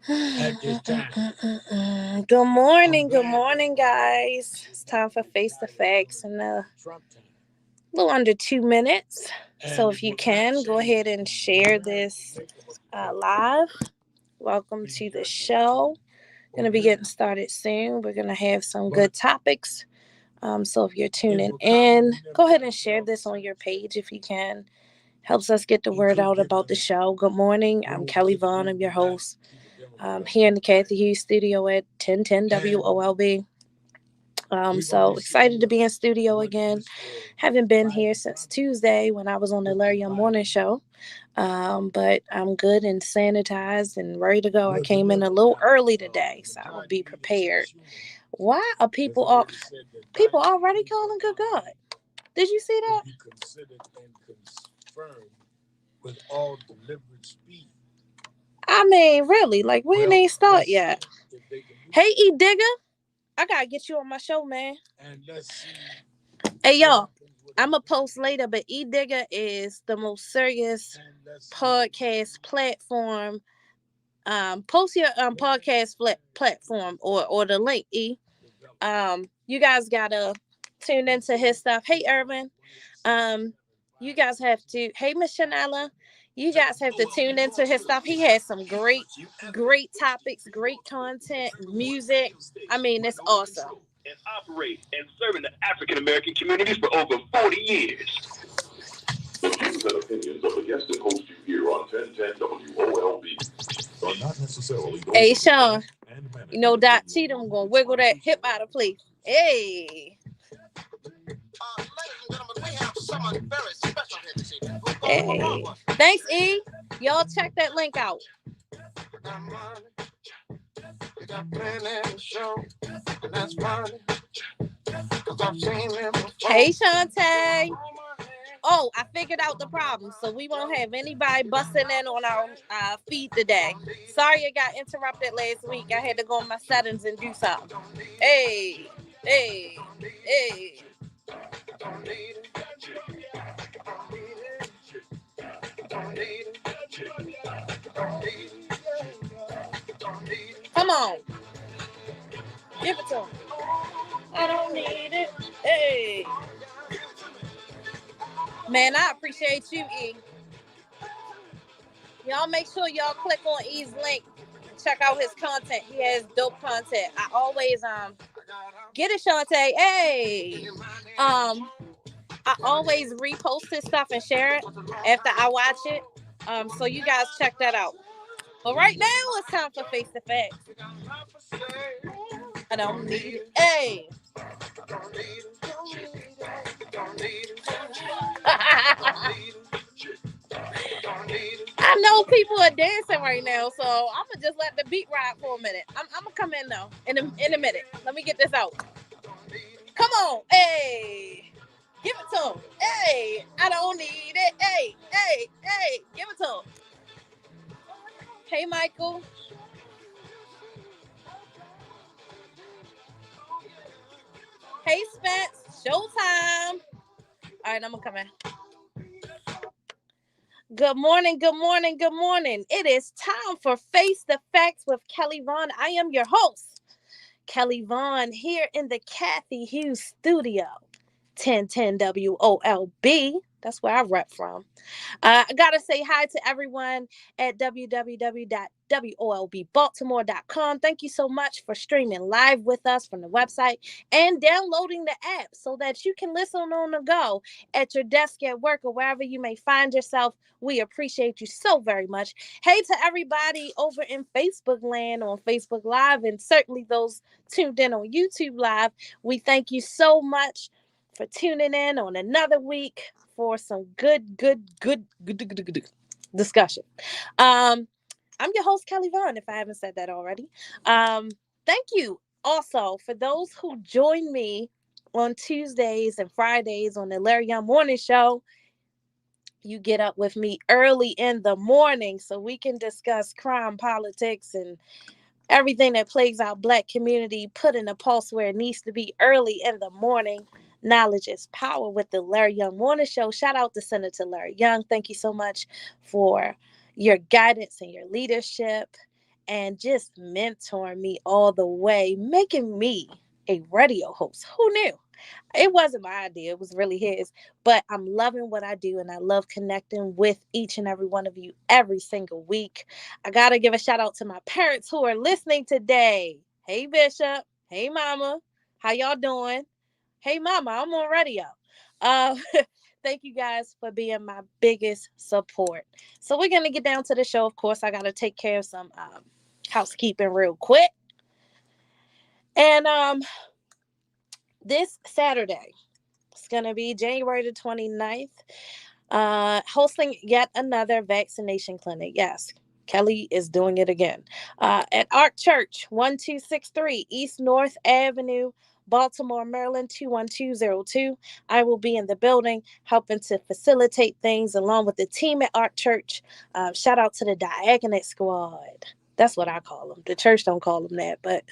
Good morning, guys. It's time for Face the Facts in a little under 2 minutes. So if you can, go ahead and share this live. Welcome to the show. Going to be getting started soon. We're going to have some good topics. So if you're tuning in, go ahead and share this on your page if you can. Helps us get the word out about the show. Good morning. I'm Kelly Vaughn. I'm your host. Here in the Kathy Hughes studio at 1010 WOLB. So excited to be in studio again. Haven't been here since Tuesday when I was on the Larry Young Morning Show. But I'm good and sanitized and ready to go. I came in a little early today, so I will be prepared. Why are people already calling good God? Did you see that? With all deliberate speed. I mean, really, like we ain't even start yet. Hey, E Digger, I gotta get you on my show, man. And let's see. Hey, y'all, I'm gonna post later, but E Digger is the most serious podcast platform. Post your podcast platform or the link, E. You guys gotta tune into his stuff. Hey, Irvin. You guys have to. Hey, Miss Shanella. You guys have to tune into his stuff. He has some great topics, great content, music. I mean, it's awesome. And operate and serving the African American communities for over 40 years. The views and opinions of the guest and host you here on 1010 WOLB are not necessarily those. Hey, Sean. You know Dot Cheatham gonna wiggle that hip out of place. Hey. Hey. Thanks, E. Y'all check that link out. Hey, Shantae. Oh, I figured out the problem, so we won't have anybody busting in on our feed today. Sorry I got interrupted last week. I had to go in my settings and do something. Hey. Come on. Give it to him. I don't need it. Hey. Man, I appreciate you, E. Y'all make sure y'all click on E's link. Check out his content. He has dope content. I always get it, Shantae. Hey. I always repost his stuff and share it after I watch it. So you guys check that out. But right now it's time for Face the Facts. I don't need it. Hey. I know people are dancing right now, so I'm gonna just let the beat ride for a minute. I'm gonna come in though in a minute. Let me get this out. Come on, hey, give it to him. Hey, I don't need it. Hey, give it to him. Hey, Michael. Hey, Spence. Showtime. All right, I'm gonna come in. Good morning. It is time for Face the Facts with Kelly Vaughn. I am your host, Kelly Vaughn, here in the Kathy Hughes studio, 1010 WOLB. That's where I rep from. I got to say hi to everyone at www.wolbbaltimore.com. Thank you so much for streaming live with us from the website and downloading the app so that you can listen on the go at your desk at work or wherever you may find yourself. We appreciate you so very much. Hey to everybody over in Facebook land on Facebook Live and certainly those tuned in on YouTube Live. We thank you so much for tuning in on another week for some good discussion. I'm your host, Kelly Vaughn, if I haven't said that already. Thank you also for those who join me on Tuesdays and Fridays on the Larry Young Morning Show. You get up with me early in the morning so we can discuss crime, politics, and everything that plagues our Black community, putting a pulse where it needs to be early in the morning. Knowledge is power with the Larry Young Morning Show. Shout out to Senator Larry Young. Thank you so much for your guidance and your leadership. and just mentoring me all the way, making me a radio host. Who knew? It wasn't my idea, it was really his. But I'm loving what I do, and I love connecting with each and every one of you every single week. I got to give a shout out to my parents who are listening today. Hey, Bishop. Hey, Mama. How y'all doing? Hey, Mama, I'm on radio. Uh, thank you guys for being my biggest support. So we're going to get down to the show. Of course, I got to take care of some housekeeping real quick. And this Saturday, it's going to be January the 29th, hosting yet another vaccination clinic. Yes, Kelly is doing it again. At Ark Church, 1263 East North Avenue, Baltimore, Maryland, 21202. I will be in the building helping to facilitate things along with the team at Ark Church. Shout out to the Diagonate Squad. That's what I call them. The church don't call them that, but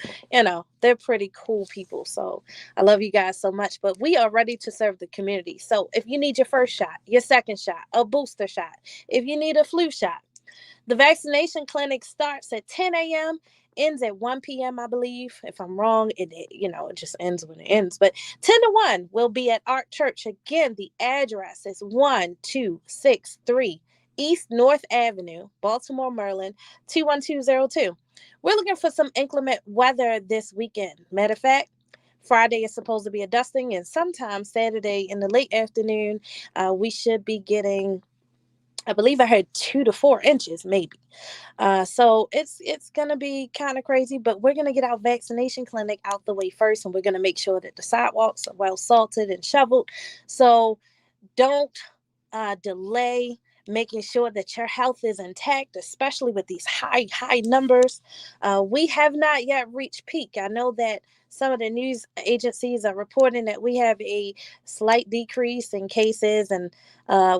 they're pretty cool people. So I love you guys so much. But we are ready to serve the community. So if you need your first shot, your second shot, a booster shot, if you need a flu shot, the vaccination clinic starts at 10 a.m., ends at 1 p.m., I believe. If I'm wrong, it just ends when it ends. But 10 to 1 will be at Ark Church. Again, the address is 1263 East North Avenue, Baltimore, Maryland, 21202. We're looking for some inclement weather this weekend. Matter of fact, Friday is supposed to be a dusting, and sometime Saturday in the late afternoon, we should be getting, I believe I heard 2 to 4 inches, maybe. So it's gonna be kind of crazy, but we're gonna get our vaccination clinic out the way first, and we're gonna make sure that the sidewalks are well salted and shoveled. So don't delay making sure that your health is intact, especially with these high numbers. We have not yet reached peak. I know that some of the news agencies are reporting that we have a slight decrease in cases, and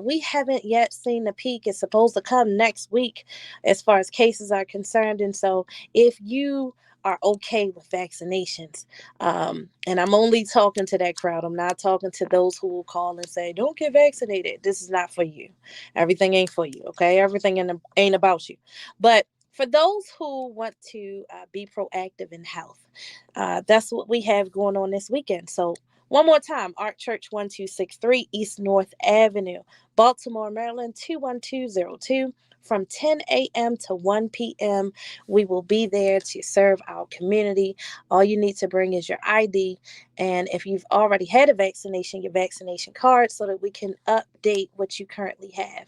we haven't yet seen the peak. It's supposed to come next week as far as cases are concerned. And so if you are okay with vaccinations, and I'm only talking to that crowd, I'm not talking to those who will call and say, don't get vaccinated. This is not for you. Everything ain't for you, okay? Everything ain't about you. But for those who want to be proactive in health, that's what we have going on this weekend. So one more time, Ark Church, 1263 East North Avenue, Baltimore, Maryland, 21202. From 10 a.m. to 1 p.m., we will be there to serve our community. All you need to bring is your ID, and if you've already had a vaccination, your vaccination card, so that we can update what you currently have.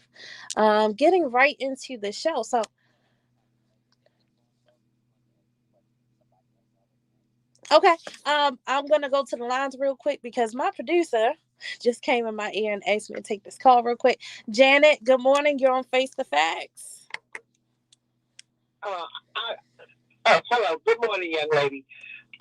Getting right into the show. So, okay, I'm gonna go to the lines real quick because my producer just came in my ear and asked me to take this call real quick. Janet, good morning. You're on Face the Facts. Hello. Good morning, young lady.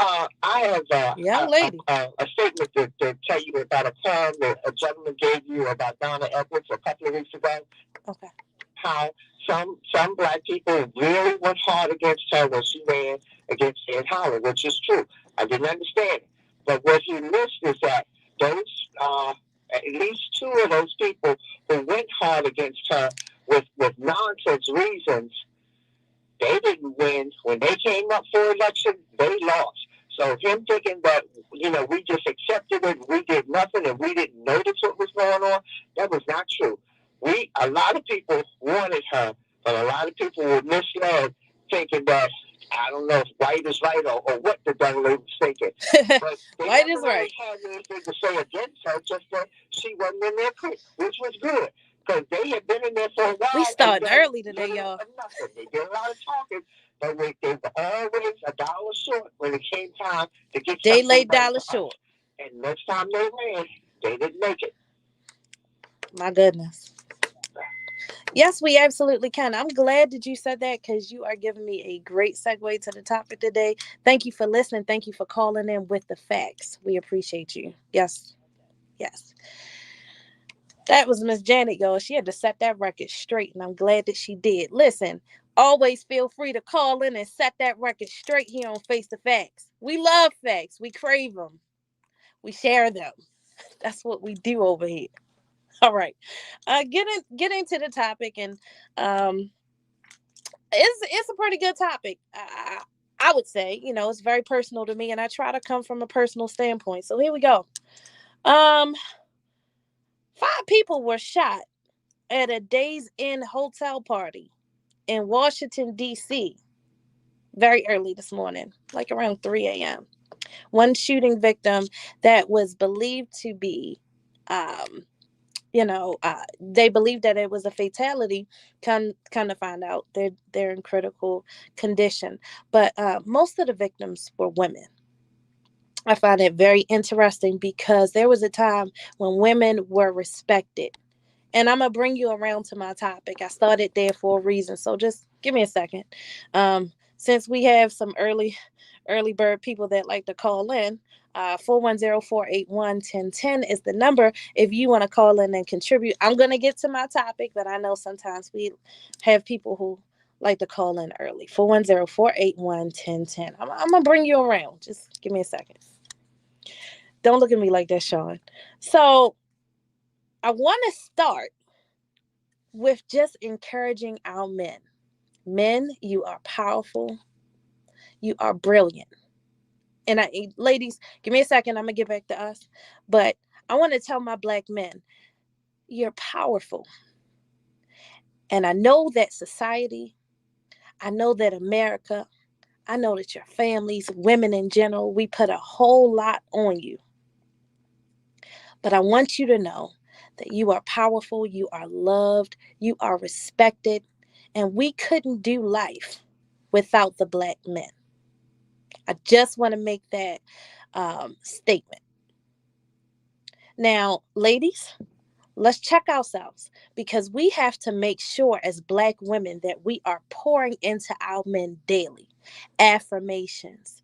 I have Young lady. a statement to tell you about a poem that a gentleman gave you about Donna Edwards a couple of weeks ago. Okay. How some black people really went hard against her when she ran against Ed Howard, which is true. I didn't understand it. But what he missed is that those at least two of those people who went hard against her with nonsense reasons, they didn't win. When they came up for election, they lost. So him thinking that, we just accepted it, we did nothing, and we didn't notice what was going on, that was not true. A lot of people wanted her, but a lot of people were misled, thinking that, I don't know if white is right or what the devil they was thinking. But they white never is right. really had anything to say against her, just that she wasn't in their clique, which was good. Because they had been in there for a while. We started early today, y'all. They did a lot of talking, but they were always a dollar short when it came time to get Day late, dollar short. And next time they ran, they didn't make it. My goodness. Yes, we absolutely can. I'm glad that you said that because you are giving me a great segue to the topic today. Thank you for listening. Thank you for calling in with the facts. We appreciate you. Yes. Yes. That was Miss Janet, y'all. She had to set that record straight, and I'm glad that she did. Listen, always feel free to call in and set that record straight here on Face the Facts. We love facts. We crave them. We share them. That's what we do over here. All right. Get into the topic, and it's a pretty good topic. I would say, it's very personal to me, and I try to come from a personal standpoint. So here we go. 5 people were shot at a Days Inn hotel party in Washington, D.C. very early this morning, like around 3 a.m. One shooting victim that was believed to be, they believed that it was a fatality. Come to find out, they're in critical condition. But most of the victims were women. I find it very interesting because there was a time when women were respected. And I'm going to bring you around to my topic. I started there for a reason. So just give me a second. Since we have some early bird people that like to call in, 410-481-1010 is the number if you want to call in and contribute. I'm going to get to my topic, but I know sometimes we have people who like to call in early. 410-481-1010. I'm going to bring you around. Just give me a second. Don't look at me like that, Sean. So I want to start with just encouraging our men. Men, you are powerful. You are brilliant. And ladies, give me a second. I'm going to get back to us. But I want to tell my black men, you're powerful. And I know that society, I know that America, I know that your families, women in general, we put a whole lot on you. But I want you to know that you are powerful, you are loved, you are respected, and we couldn't do life without the black men. I just want to make that statement. Now, ladies, let's check ourselves, because we have to make sure as black women that we are pouring into our men daily. Affirmations.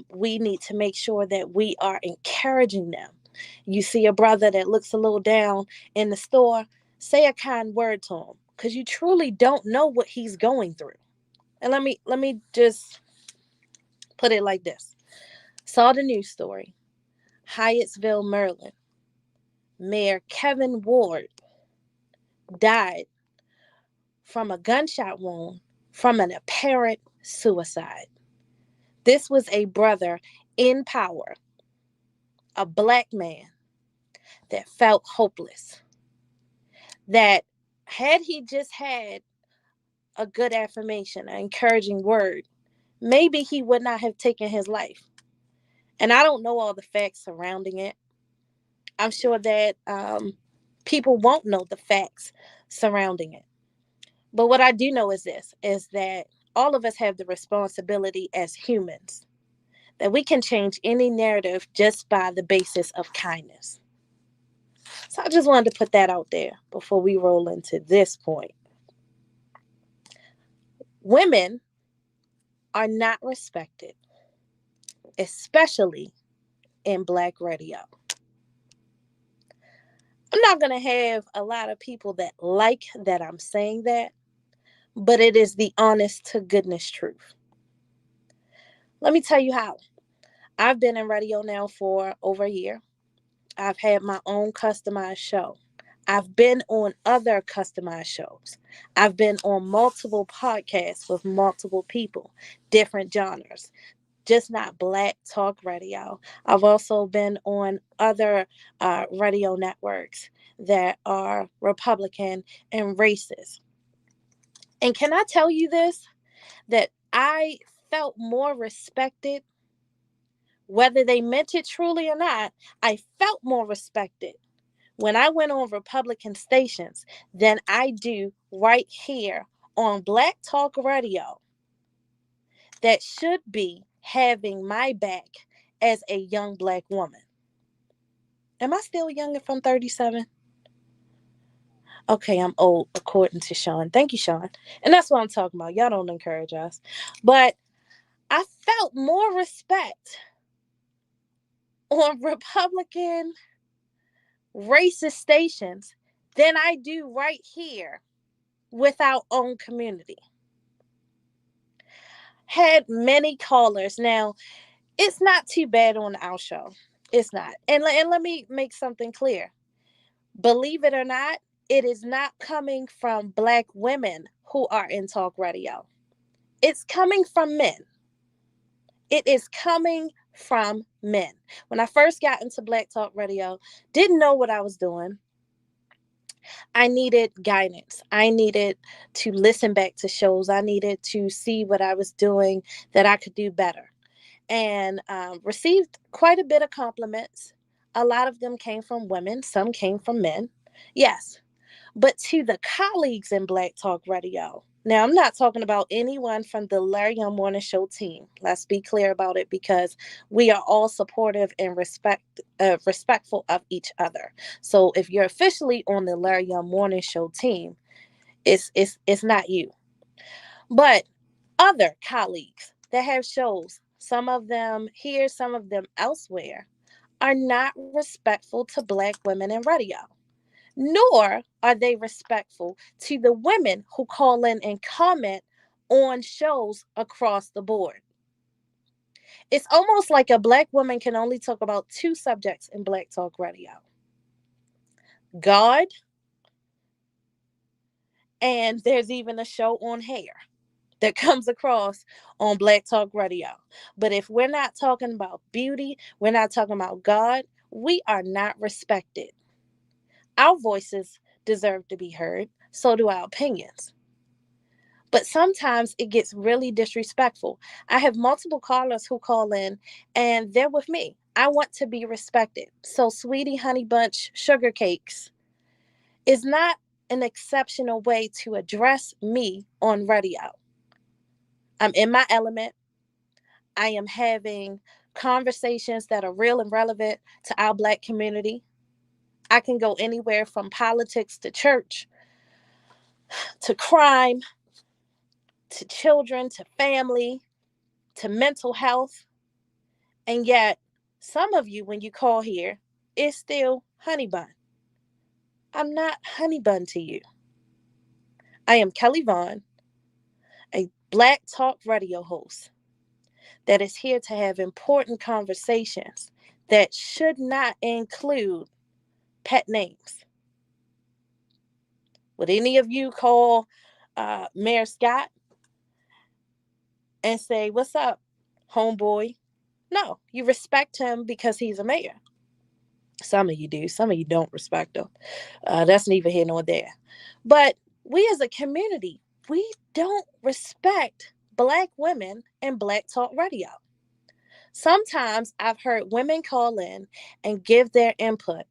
We need to make sure that we are encouraging them. You see a brother that looks a little down in the store, say a kind word to him, because you truly don't know what he's going through. And let me just put it like this. Saw the news story. Hyattsville, Maryland. Mayor Kevin Ward died from a gunshot wound from an apparent suicide. This was a brother in power, a black man that felt hopeless, that had he just had a good affirmation, an encouraging word, maybe he would not have taken his life. And I don't know all the facts surrounding it. I'm sure that people won't know the facts surrounding it. But what I do know is this, is that all of us have the responsibility as humans, that we can change any narrative just by the basis of kindness. So I just wanted to put that out there before we roll into this point. Women are not respected, especially in black radio. I'm not going to have a lot of people that like that I'm saying that, but it is the honest to goodness truth. Let me tell you how. I've been in radio now for over a year. I've had my own customized show. I've been on other customized shows. I've been on multiple podcasts with multiple people, different genres, just not black talk radio. I've also been on other radio networks that are Republican and racist. And can I tell you this, that I felt more respected, whether they meant it truly or not. I felt more respected when I went on Republican stations than I do right here on Black Talk Radio, that should be having my back as a young black woman. Am I still young if I'm 37? Okay, I'm old according to Sean. Thank you, Sean. And that's what I'm talking about. Y'all don't encourage us. But I felt more respect on Republican racist stations than I do right here with our own community. Had many callers. Now, it's not too bad on our show. It's not. And let me make something clear. Believe it or not, it is not coming from black women who are in talk radio. It's coming from men. It is coming from men. When I first got into Black Talk Radio, didn't know what I was doing. I needed guidance. I needed to listen back to shows. I needed to see what I was doing that I could do better. And received quite a bit of compliments. A lot of them came from women, some came from men. Yes. But to the colleagues in Black Talk Radio, now I'm not talking about anyone from the Larry Young Morning Show team. Let's be clear about it, because we are all supportive and respectful of each other. So if you're officially on the Larry Young Morning Show team, it's not you. But other colleagues that have shows, some of them here, some of them elsewhere, are not respectful to Black women in radio, nor are they respectful to the women who call in and comment on shows across the board. It's almost like a Black woman can only talk about two subjects in Black Talk Radio: God, and there's even a show on hair that comes across on Black Talk Radio. But if we're not talking about beauty, we're not talking about God, we are not respected. Our voices deserve to be heard, so do our opinions. But sometimes it gets really disrespectful. I have multiple callers who call in and they're with me. I want to be respected. So, Sweetie Honey Bunch Sugar Cakes is not an exceptional way to address me on radio. I'm in my element. I am having conversations that are real and relevant to our Black community. I can go anywhere from politics to church to crime to children to family to mental health. And yet, some of you, when you call here, it's still honey bun. I'm not honey bun to you. I am Kelly Vaughn, a Black Talk radio host that is here to have important conversations that should not include pet names. Would any of you call Mayor Scott and say, "What's up, homeboy"? No, you respect him because he's a mayor. Some of you do, some of you don't respect him. That's neither here nor there. But we as a community, we don't respect Black women in Black Talk Radio. Sometimes I've heard women call in and give their input,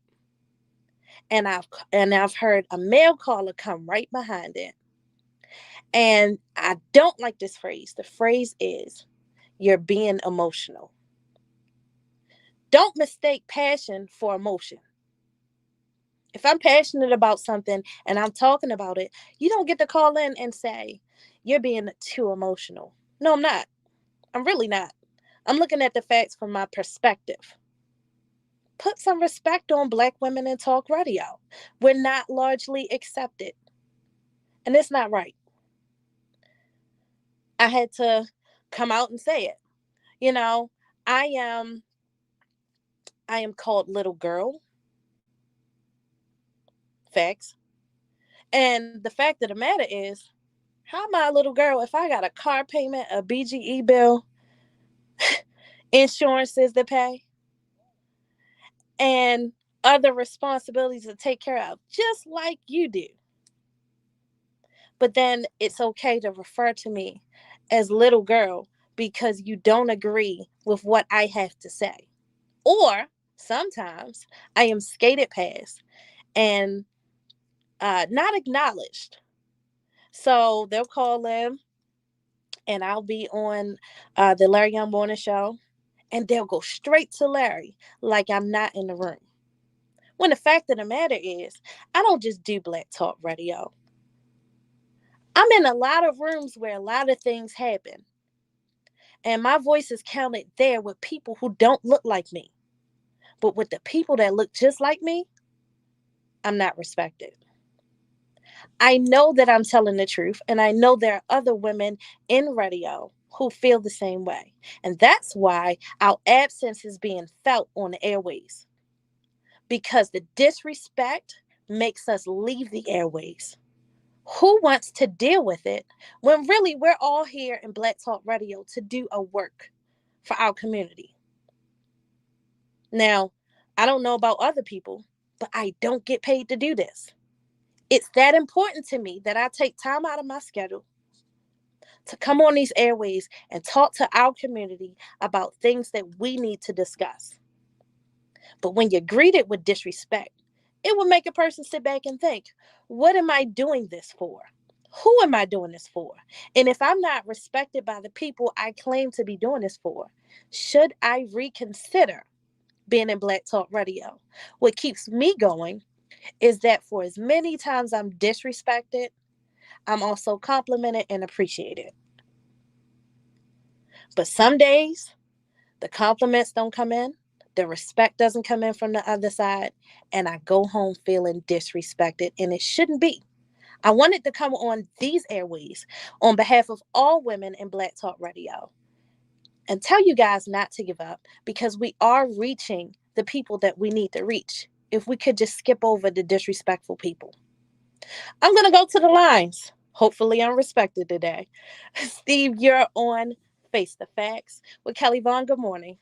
and I've heard a male caller come right behind it. And I don't like this phrase. The phrase is, "You're being emotional." Don't mistake passion for emotion. If I'm passionate about something and I'm talking about it, you don't get to call in and say, "You're being too emotional." No, I'm not. I'm really not. I'm looking at the facts from my perspective. Put some respect on Black women in talk radio. We're not largely accepted, and it's not right. I had to come out and say it. You know, I am I am called little girl. Facts. And the fact of the matter is, how am I a little girl if I got a car payment, a BGE bill, insurances to pay, and other responsibilities to take care of, just like you do? But then it's okay to refer to me as little girl because you don't agree with what I have to say. Or sometimes I am skated past and not acknowledged. So they'll call in and I'll be on the Larry Young Morning Show, and they'll go straight to Larry like I'm not in the room. When the fact of the matter is, I don't just do Black Talk Radio. I'm in a lot of rooms where a lot of things happen, and my voice is counted there with people who don't look like me. But with the people that look just like me, I'm not respected. I know that I'm telling the truth, and I know there are other women in radio who feel the same way. And that's why our absence is being felt on the airways, because the disrespect makes us leave the airways. Who wants to deal with it when really we're all here in Black Talk Radio to do a work for our community? Now, I don't know about other people, but I don't get paid to do this. It's that important to me that I take time out of my schedule to come on these airways and talk to our community about things that we need to discuss. But when you're greeted with disrespect, it will make a person sit back and think, what am I doing this for? Who am I doing this for? And if I'm not respected by the people I claim to be doing this for, should I reconsider being in Black Talk Radio? What keeps me going is that for as many times I'm disrespected, I'm also complimented and appreciated. But some days, the compliments don't come in, the respect doesn't come in from the other side, and I go home feeling disrespected, and it shouldn't be. I wanted to come on these airways on behalf of all women in Black Talk Radio and tell you guys not to give up, because we are reaching the people that we need to reach if we could just skip over the disrespectful people. I'm going to go to the lines. Hopefully I'm respected today. Steve, you're on Face the Facts with Kelly Vaughn. Good morning.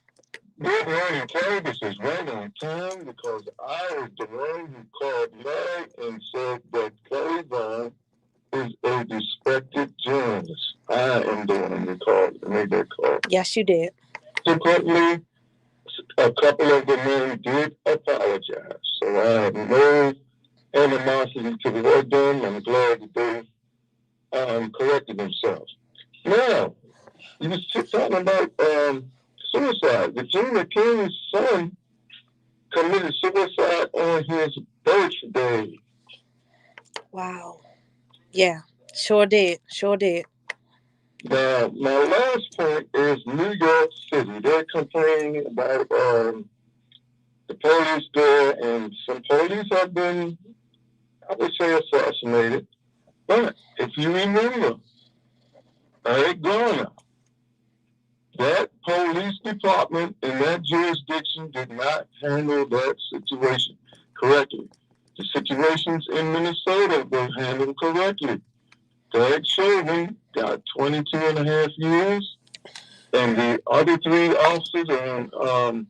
Good morning, Kelly. This is right on time because I was the one who called Larry and said that Kelly Vaughn is a respected journalist. I am the one who called and made that call. Yes, you did. Subsequently, a couple of the men did apologize. So I have no animosity toward them. I'm glad that they corrected themselves. Now, you was talking about suicide. Virginia King's son committed suicide on his birthday. Wow. Yeah, sure did. Now, my last point is New York City. They're complaining about the police there, and some police have been, I would say, assassinated. But if you remember, Eric Garner, that police department in that jurisdiction did not handle that situation correctly. The situations in Minnesota were handled correctly. Greg Chauvin got 22 and a half years, and the other three officers are on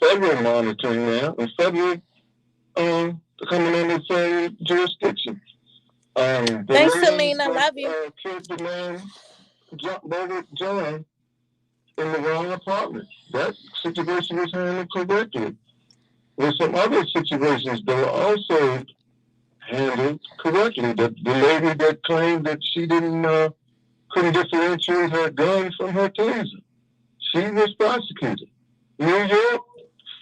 federal monitoring now, and federal coming in the same jurisdiction. Thanks, Selena. Love you. Killed the man, John, in the wrong apartment. That situation was handled correctly. There's some other situations that were also handled correctly. The lady that claimed that she couldn't differentiate her gun from her taser, she was prosecuted. New York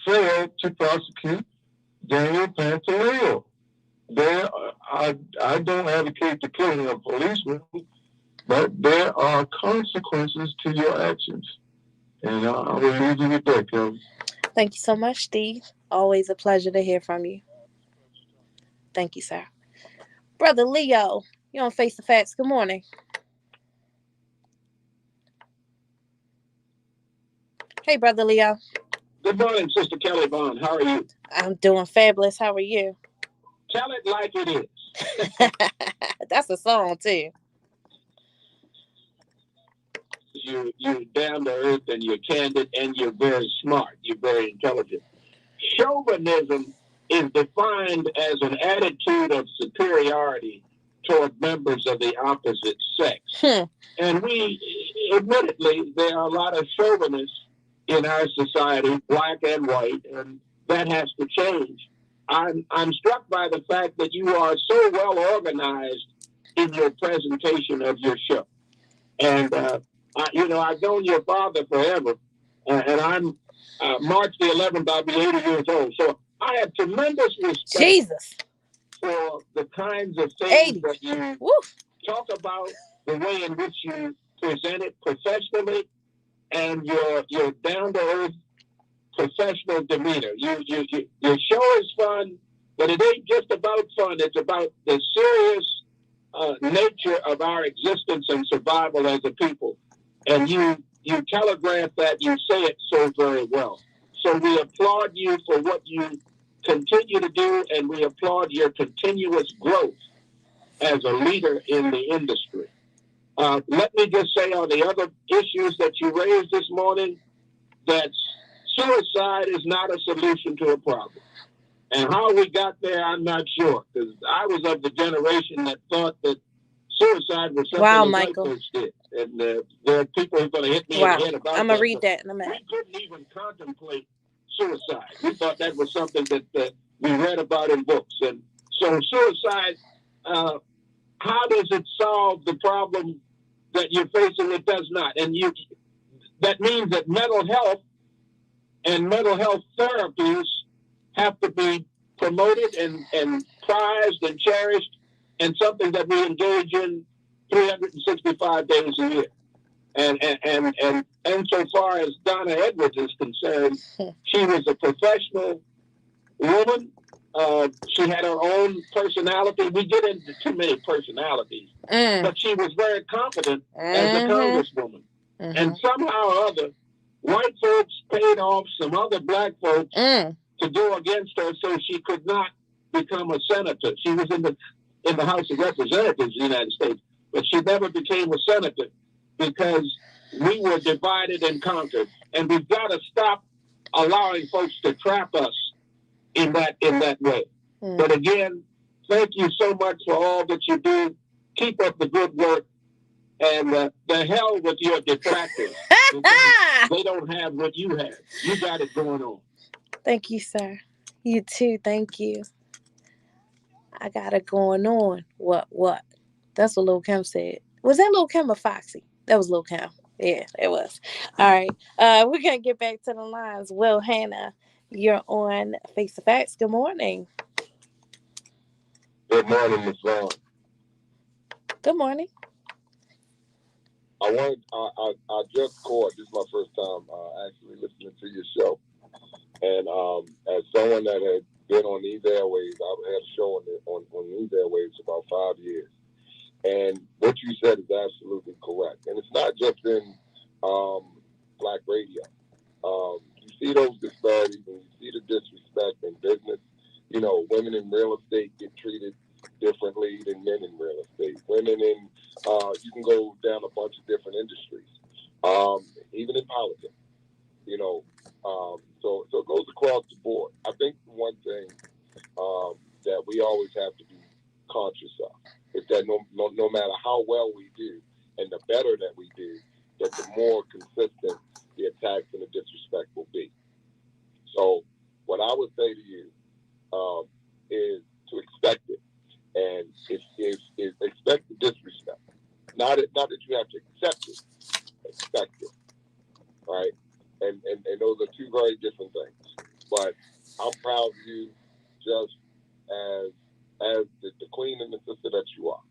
failed to prosecute Daniel Pantaleo. I don't advocate the killing of policemen, but there are consequences to your actions. And I will leave you with that, Kelly. Thank you so much, Steve. Always a pleasure to hear from you. Thank you, sir. Brother Leo, you're on Face the Facts. Good morning. Hey, Brother Leo. Good morning, Sister Kelly Vaughn. How are you? I'm doing fabulous. How are you? Tell it like it is. That's a song, too. You're down to earth and you're candid and you're very smart. You're very intelligent. Chauvinism is defined as an attitude of superiority toward members of the opposite sex. And admittedly, there are a lot of chauvinists in our society, black and white, and that has to change. I'm struck by the fact that you are so well organized in your presentation of your show. And, I've known your father forever, and I'm March the 11th, I'll be 80 years old. So I have tremendous respect for the kinds of things that you talk about, the way in which you present it professionally, and your down-to-earth professional demeanor. Your show is fun, but it ain't just about fun. It's about the serious nature of our existence and survival as a people. And you telegraph that, you say it so very well. So we applaud you for what you continue to do, and we applaud your continuous growth as a leader in the industry. Let me just say on the other issues that you raised this morning, that suicide is not a solution to a problem. And how we got there, I'm not sure, because I was of the generation that thought that suicide was something that white folks did. And there are people who are going to hit me in the head about that. I'm going to read that in a minute. We couldn't even contemplate suicide. We thought that was something that we read about in books. And so suicide, how does it solve the problem that you're facing? It does not. And that means that mental health and mental health therapies have to be promoted and prized and cherished, and something that we engage in 365 days a year. And so far as Donna Edwards is concerned, she was a professional woman. She had her own personality. We get into too many personalities, but she was very confident as a congresswoman. And somehow or other, white folks paid off some other black folks to go against her so she could not become a senator. She was in the House of Representatives of the United States, but she never became a senator because we were divided and conquered. And we've got to stop allowing folks to trap us in that way. But again, thank you so much for all that you do. Keep up the good work. And the hell with your detractors. They don't have what you have. You got it going on. Thank you, sir. You too. Thank you. I got it going on. What? That's what Lil' Kim said. Was that Lil' Kim or Foxy? That was Lil' Kim. Yeah, it was. All right. We're going to get back to the lines. Will Hannah, you're on Face the Facts. Good morning. Good morning, Ms. Vaughn. Good morning. I just called. This is my first time actually listening to your show. And as someone that had been on these airways, I've had a show on these airways for about 5 years. And what you said is absolutely correct. And it's not just in black radio. You see those disparities and you see the disrespect in business. You know, women in real estate get treated differently than men in real estate. Women in, you can go down a bunch of different industries, even in politics, you know. So it goes across the board. I think one thing that we always have to be conscious of is that no matter how well we do and the better that we do, that the more consistent the attacks and the disrespect will be. So what I would say to you is to expect it. And is expect the disrespect. Not that you have to accept it. Expect it. Right? And those are two very different things. But I'm proud of you just as the queen and the sister that you are.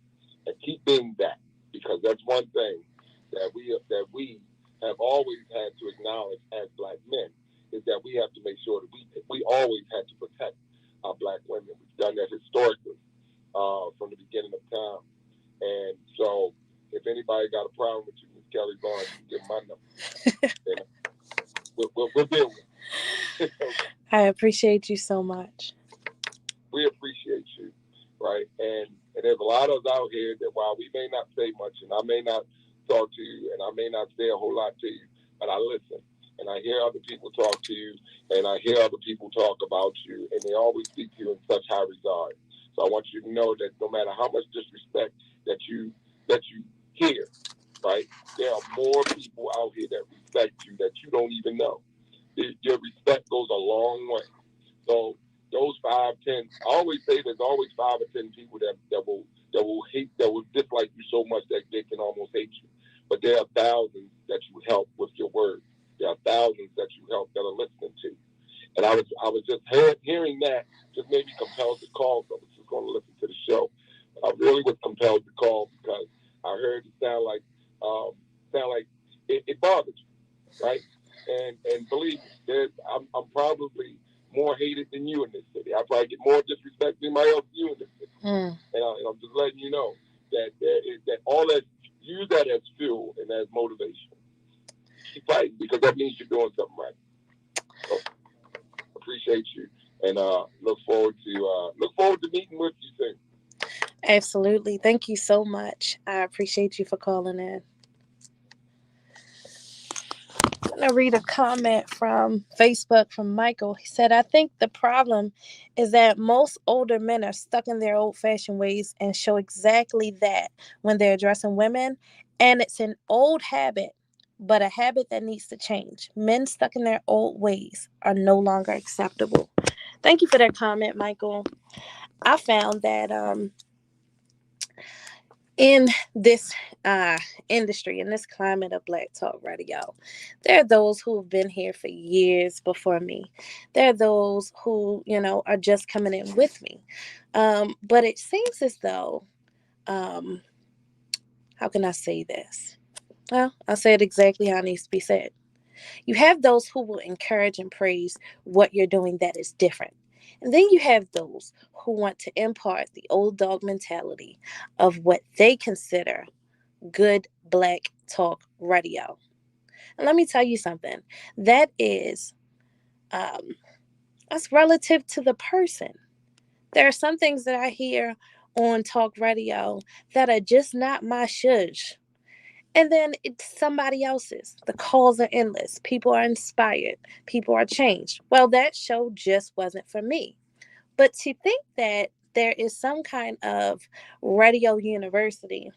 And keep being that, because that's one thing that we have always had to acknowledge as black men, is that we have to make sure that we always had to protect our black women. We've done that historically from the beginning of time. And so if anybody got a problem with you, Ms. Kelly Vaughn, you can give my number. We'll deal with it. I appreciate you so much. We appreciate you, right? And there's a lot of us out here that while we may not say much, and I may not talk to you, and I may not say a whole lot to you, but I listen. And I hear other people talk to you, and I hear other people talk about you, and they always speak to you in such high regard. So I want you to know that no matter how much disrespect that you hear, right, there are more people out here that respect you that you don't even know. Your respect goes a long way. So those 5, 10, I always say there's always 5 or 10 people that will hate, that will dislike you so much that they can almost hate you. But there are thousands that you help with your words. There are thousands that you help that are listening to you. And I was just hearing that just made me compelled to call. So I was just going to listen to the show. But I really was compelled to call because I heard it sound like it bothered you, right? And believe me, I'm probably more hated than you in this city. I probably get more disrespect than anybody else you in this city. And I'm just letting you know that all that, use that as fuel and as motivation. Keep fighting, because that means you're doing something right. So, appreciate you, and look forward to meeting with you soon. Absolutely. Thank you so much. I appreciate you for calling in. I'm going to read a comment from Facebook from Michael. He said, I think the problem is that most older men are stuck in their old fashioned ways and show exactly that when they're addressing women. And it's an old habit, but a habit that needs to change. Men stuck in their old ways are no longer acceptable. Thank you for that comment, Michael. I found that in this industry, in this climate of Black Talk Radio, there are those who have been here for years before me. There are those who, are just coming in with me. But it seems as though, how can I say this? Well, I'll say it exactly how it needs to be said. You have those who will encourage and praise what you're doing that is different. And then you have those who want to impart the old dog mentality of what they consider good Black Talk Radio. And let me tell you something. That is, that's relative to the person. There are some things that I hear on talk radio that are just not my shush. And then it's somebody else's. The calls are endless. People are inspired. People are changed. Well, that show just wasn't for me. But to think that there is some kind of radio university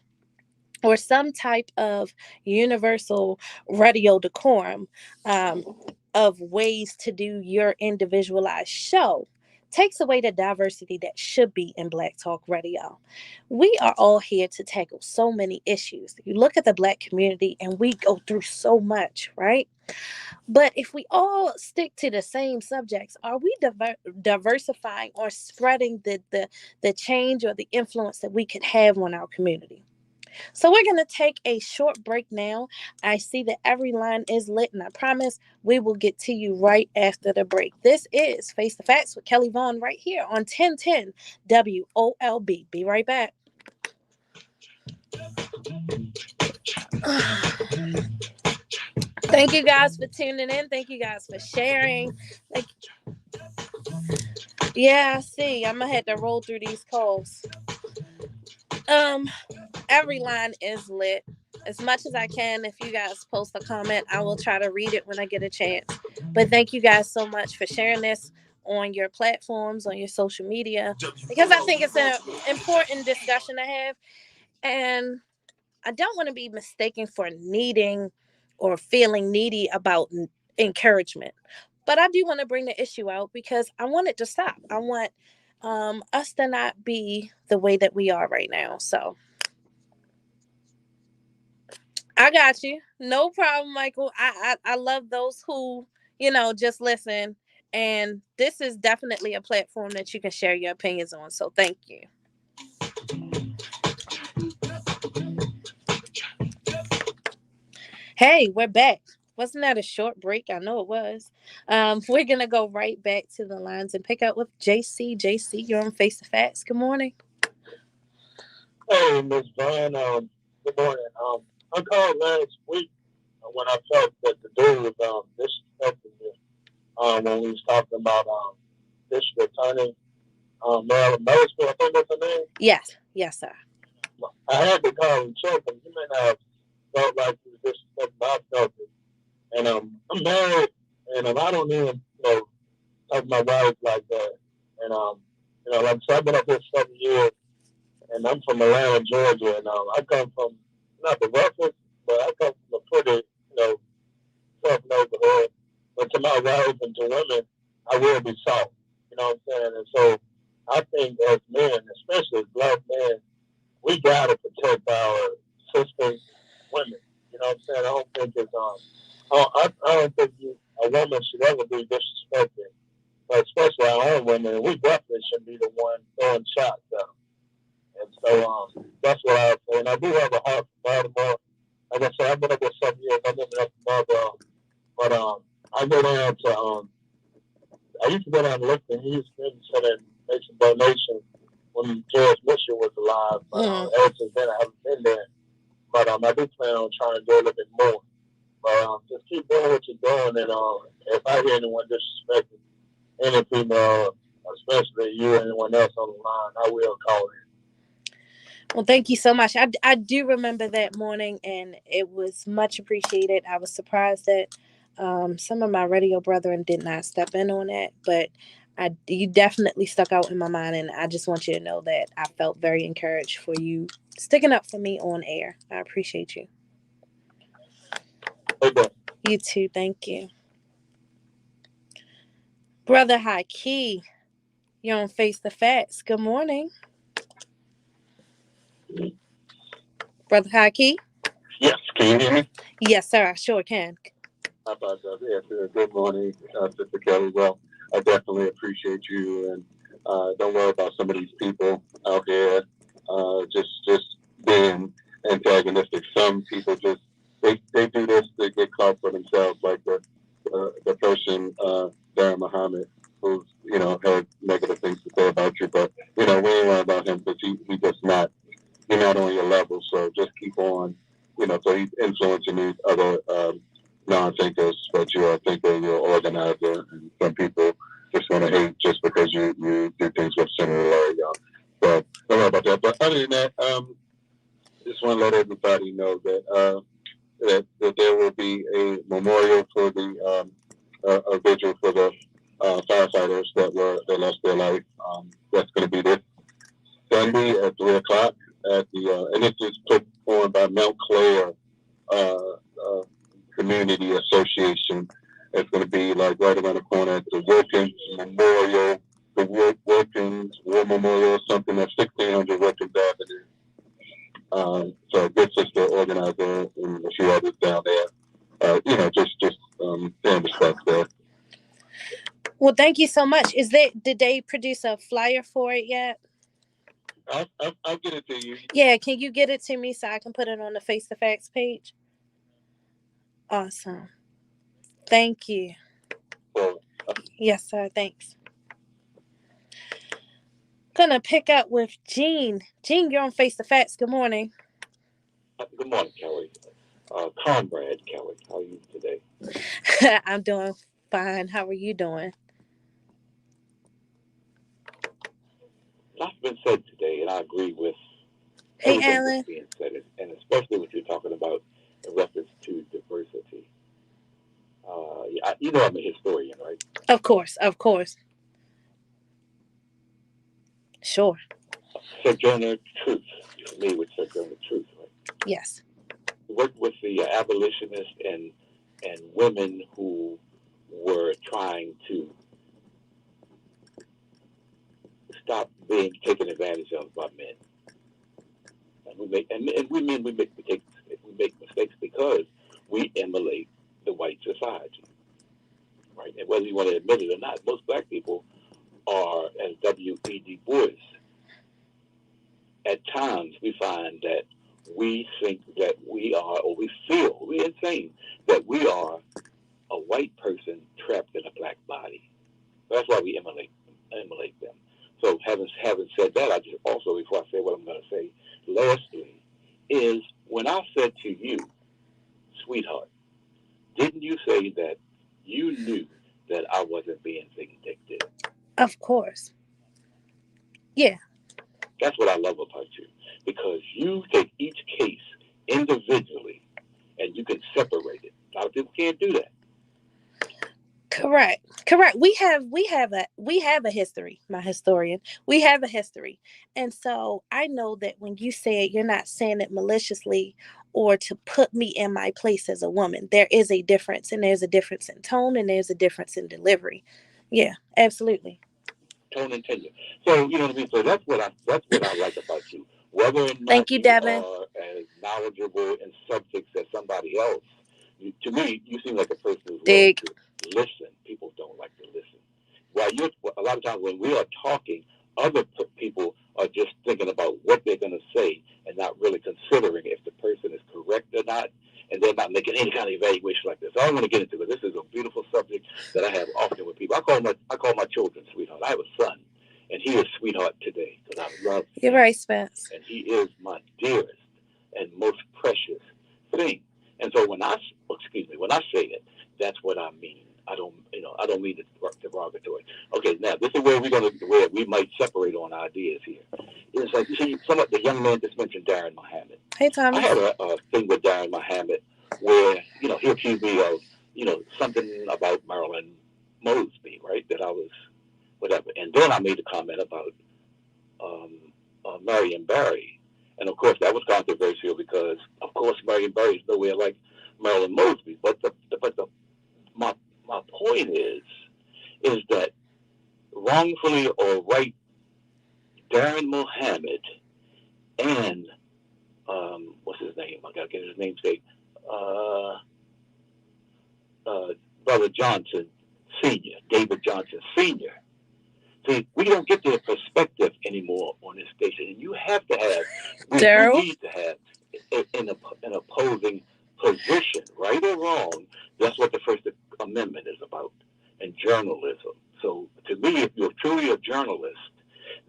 or some type of universal radio decorum of ways to do your individualized show takes away the diversity that should be in Black Talk Radio. We are all here to tackle so many issues. You look at the Black community and we go through so much, right? But if we all stick to the same subjects, are we diversifying or spreading the change or the influence that we could have on our community? So we're going to take a short break now. I see that every line is lit, and I promise we will get to you right after the break. This is Face the Facts with Kelly Vaughn right here on 1010 WOLB. Be right back. Thank you guys for tuning in. Thank you guys for sharing. Yeah, I see. I'm going to have to roll through these calls. Every line is lit. As much as I can, if you guys post a comment, I will try to read it when I get a chance. But thank you guys so much for sharing this on your platforms, on your social media, because I think it's an important discussion to have. And I don't want to be mistaken for needing or feeling needy about encouragement. But I do want to bring the issue out because I want it to stop. I want us to not be the way that we are right now. So I got you. No problem, Michael. I love those who, just listen. And this is definitely a platform that you can share your opinions on. So thank you. Hey, we're back. Wasn't that a short break? I know it was. We're going to go right back to the lines and pick up with JC. JC, you're on Face the Facts. Good morning. Hey, Ms. Vaughn. Good morning. I called last week when I felt that the dude was disrespecting me when we was talking about District Attorney Marilyn Mosby, I think that's her name. Yes, sir. I had to call and check, and you may not have felt like you were disrespecting, but I felt it. And I'm married, and I don't even talk to my wife like that. And like so I've been up here 7 years, and I'm from Atlanta, Georgia, and I come from not the roughest, but I come from a pretty tough neighborhood. But to my wife and to women, I will be soft. You know what I'm saying? And so I think as men, especially as Black men, we gotta protect our sisters, women. You know what I'm saying? I don't think it's I don't think a woman should ever be disrespected, but especially our own women. We definitely should be the one throwing shots at them. And so that's what I would say. And I do have a heart for Baltimore. Like I said, I've been up there 7 years. I've been up to Baltimore. But I go down to I used to go down to Lipton. He used to make some donations when George Mitchell was alive. But ever since then, I haven't been there. But I do plan on trying to do a little bit more. But just keep doing what you're doing. And if I hear anyone disrespecting any female, especially you or anyone else on the line, I will call in. Well, thank you so much. I do remember that morning, and it was much appreciated. I was surprised that some of my radio brethren did not step in on that, but you definitely stuck out in my mind, and I just want you to know that I felt very encouraged for you sticking up for me on air. I appreciate you. Okay. You too. Thank you. Brother High Key, you're on Face the Facts. Good morning. Brother High Key? Yes, can you hear me? Yes, sir. I sure can. I apologize. Yes, good morning, Sister Kelly. Well, I definitely appreciate you, and don't worry about some of these people out here just being antagonistic. Some people just they do this to get clout for themselves, like the person Darren Muhammad, who's had negative things to say about you, but we ain't worried about him because he just not you're not on your level. So just keep on, So he's influencing these other non-thinkers, but you're a thinker, you're an organizer, and some people just want to hate just because you do things with Senator Larry Young. So don't worry about that. But other than that, just want to let everybody know that that there will be a memorial for the a vigil for the firefighters that lost their life. That's going to be this Sunday at 3:00 at the and this is put on by Mount Clair Community Association. It's going to be like right around the corner at the Wilkins Memorial, the Wilkins War Memorial, something at 1600 Wilkins Avenue. So good sister organizer and a few others down there. Just paying respect there. Well, thank you so much. Did they produce a flyer for it yet? I'll get it to you. Yeah, can you get it to me so I can put it on the Face the Facts page? Awesome. Thank you. Yes, sir. Thanks. Gonna pick up with Gene. Gene, you're on Face the Facts. Good morning. Good morning, Kelly. Comrade Kelly, how are you today? I'm doing fine. How are you doing? Lots been said today, and I agree with everything Alan. That's being said, and especially what you're talking about in reference to diversity. I'm a historian, right? Of course. Sure. Sojourner Truth. You're familiar with Sojourner Truth, right? Yes. Worked with the abolitionists and women who were trying to stop being taken advantage of by men. And we make mistakes because we emulate the white society, right? And whether you want to admit it or not, most black people are, as W.E. Du Bois. At times, we find that we think that we are, or we feel, we're insane, that we are a white person trapped in a black body. That's why we emulate them. So having said that, I just also, before I say what I'm going to say, lastly, is when I said to you, sweetheart, didn't you say that you knew that I wasn't being vindictive? Of course. Yeah. That's what I love about you, because you take each case individually and you can separate it. A lot of people can't do that. Correct. We have a history, my historian. We have a history. And so I know that when you say it, you're not saying it maliciously or to put me in my place as a woman. There is a difference, and there's a difference in tone, and there's a difference in delivery. Yeah, absolutely. Tone and tenure. So you know what I mean? So that's what I like about you. Whether or not Thank you, Devin, are as knowledgeable in subjects as somebody else, to me, you seem like a person who's willing to listen. People don't like to listen. A lot of times when we are talking, other people are just thinking about what they're going to say and not really considering if the person is correct or not, and they're not making any kind of evaluation like this. So I don't want to get into it. This is a beautiful subject that I have often with people. I call my children sweetheart. I have a son, and he is sweetheart today because I love him. You're right, Spence. And he is my dearest and most precious thing. And so when I say it, that's what I mean. I don't mean it derogatory. Okay, now this is where where we might separate on ideas here. It's like, you see, some of the young man just mentioned Darren Muhammad. Hey, Thomas. I had a thing with Darren Muhammad where, he accused me of, something about Marilyn Mosby, right? That I was whatever. And then I made a comment about Marion Barry. And of course, that was controversial because, of course, Marion Barry is nowhere like Marilyn Mosby. But my point is that wrongfully or right, Darren Muhammad and what's his name? I gotta get his name straight. Brother Johnson Sr., David Johnson Sr. See, we don't get their perspective anymore on this station, and you have to have. We need to have an opposing position, right or wrong. That's what the First Amendment is about, and journalism. So, to me, if you're truly a journalist,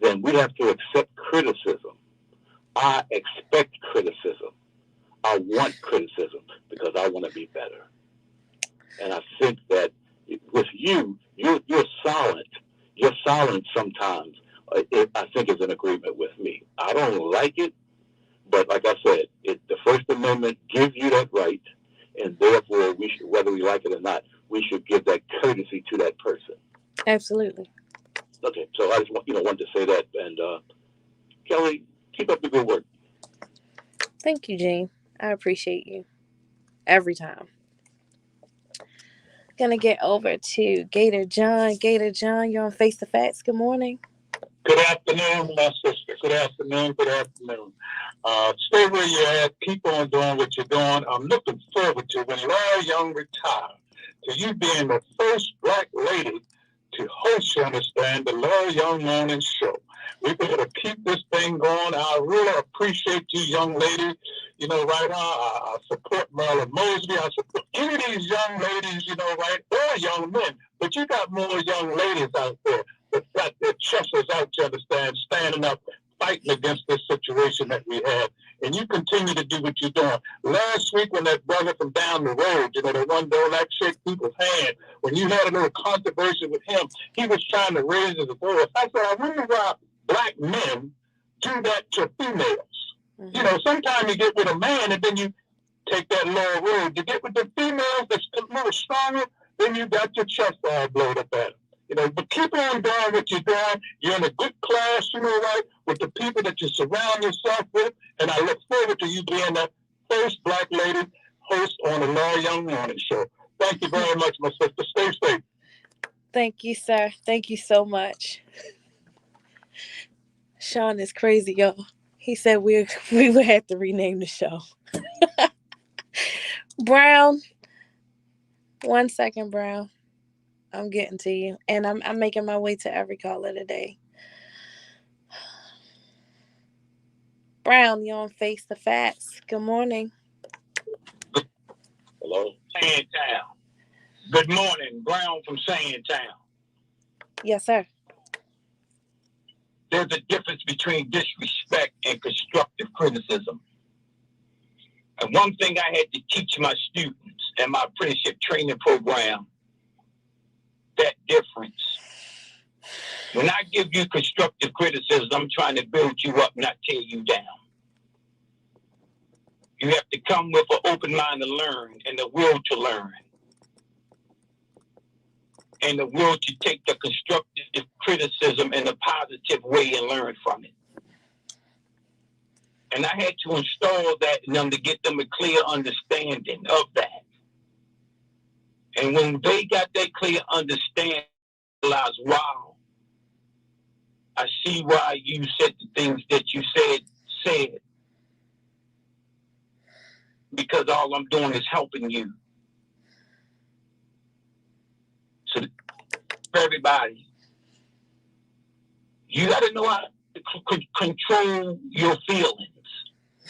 then we have to accept criticism. I expect criticism. I want criticism because I want to be better. And I think that with you're silent. Your silence sometimes, I think, is an agreement with me. I don't like it, but like I said, the First Amendment gives you that right, and therefore, we should, whether we like it or not, we should give that courtesy to that person. Absolutely. Okay, so I just wanted to say that, and Kelly, keep up the good work. Thank you, Gene. I appreciate you every time. Gonna get over to Gator John. Gator John, you're on Face the Facts. Good morning. Good afternoon, my sister. Good afternoon. Stay where you're at. Keep on doing what you're doing. I'm looking forward to when Laura Young retires, to you being the first black lady to host, you understand, the Laura Young Morning Show. We better keep this thing going. I really appreciate you, young lady. Right now, I support Marilyn Mosby. I support any of these young ladies, right, or young men. But you got more young ladies out there that got their chests out, you understand, standing up, fighting against this situation that we have. And you continue to do what you're doing. Last week, when that brother from down the road, the one don't like shake people's hand, when you had a little controversy with him, he was trying to raise his voice. I said, I wonder why black men do that to females. Mm-hmm. Sometimes you get with a man and then you take that lower road. You get with the females that's a little stronger, then you got your chest all blown up at them. But keep on doing what you're doing. You're in a good class, right, with the people that you surround yourself with. And I look forward to you being the first black lady host on the Laura Young Morning Show. Thank you very much, my sister. Stay safe. Thank you, sir. Thank you so much. Sean is crazy, y'all. He said we would have to rename the show. Brown. 1 second, Brown. I'm getting to you. And I'm making my way to every caller today. Brown, you're on Face the Facts. Good morning. Hello? Sandtown. Good morning. Brown from Sandtown. Yes, sir. There's a difference between disrespect and constructive criticism. And one thing I had to teach my students in my apprenticeship training program, that difference. When I give you constructive criticism, I'm trying to build you up, not tear you down. You have to come with an open mind to learn and the will to learn. And the will to take the constructive criticism in a positive way and learn from it. And I had to install that in them to get them a clear understanding of that. And when they got that clear understanding, I realized, wow, I see why you said the things that you said. Because all I'm doing is helping you. So for everybody, you got to know how to control your feelings.